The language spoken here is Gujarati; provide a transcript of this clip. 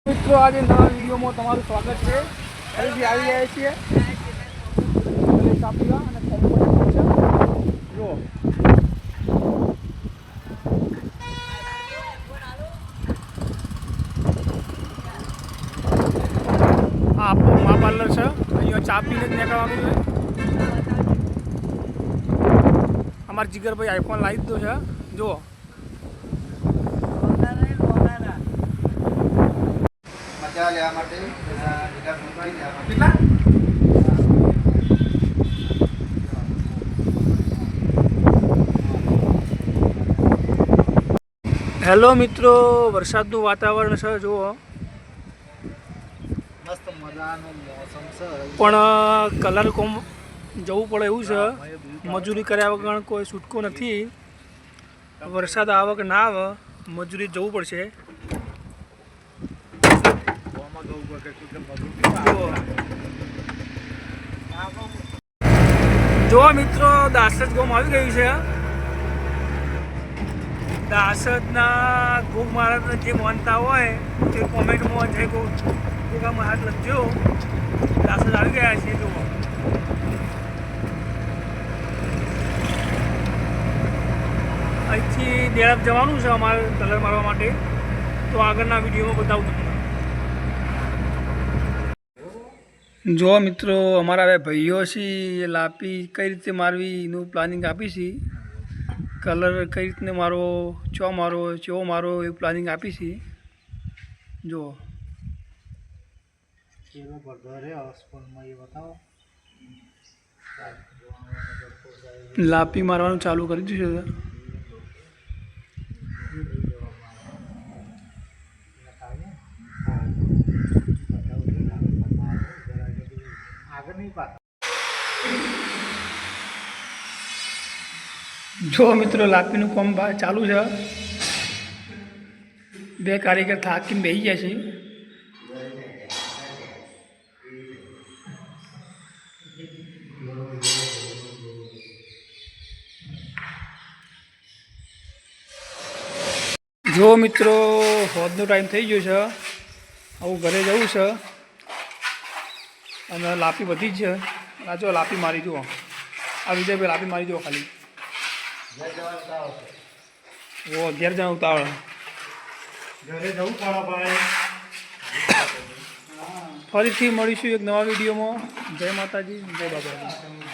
મિત્રો આજે નવા વિડીયોમાં તમારું સ્વાગત છે. ફરીથી આવી ગયા છીએ કાપીવા અને જો આ આપણું મા પાર્લર છે. અહીંયા ચા પીને જ નીકળવાનું છે. અમારા જીગરભાઈ આઈફોન લાવી દીધો છે. જુઓ લેવા માટે હેલો મિત્રો, વરસાદનું વાતાવરણ છે. જુઓ મસ્ત મજાનું મોસમ છે, પણ કલર કોમ જવું પડે એવું છે. મજૂરી કર્યા વગર કોઈ છૂટકો નથી. વરસાદ આવે કે ના આવે, મજૂરી જવું પડશે. જો મિત્રો, દાસદ ગોમ આવી ગયું છે. દાસદના ગોગ મહારાજને જે માનતા હોય તે કોમેન્ટમાં જય ગોગા મહારાજ લખજો. દાસદ આવી ગયા છે. જુઓ અહીંથી દેરાબ જવાનું છે અમારે કલર મારવા માટે. તો આગળના વિડીયોમાં બતાવું તમને. જો મિત્રો, અમારા હવે ભાઈઓ છે લાપી કઈ રીતે મારવી એનું પ્લાનિંગ આપી છે. કલર કઈ રીતને મારો, ચો મારો, ચેવો મારો એવું પ્લાનિંગ આપી છે. જુઓ લાપી મારવાનું ચાલુ કરી દીધું છે. જો મિત્રો, લાપીનું કામ ચાલુ છે. બે કારીગર થાકીને બેસી ગયા છે. જો મિત્રો, હોદનો ટાઈમ થઈ ગયો છે. આવું ઘરે જવું છે અને લાપી બધી જ છે. આ જો લાપી મારી જુઓ, આ વિજયભાઈ લાપી મારી જુઓ ખાલી. ઓ ઘેર જવાનું ઉતાવળ, ઘરે જવું પડે ભાઈ. ફરીથી મળીશું એક નવા વિડીયોમાં. જય માતાજી, જય બાબાજી.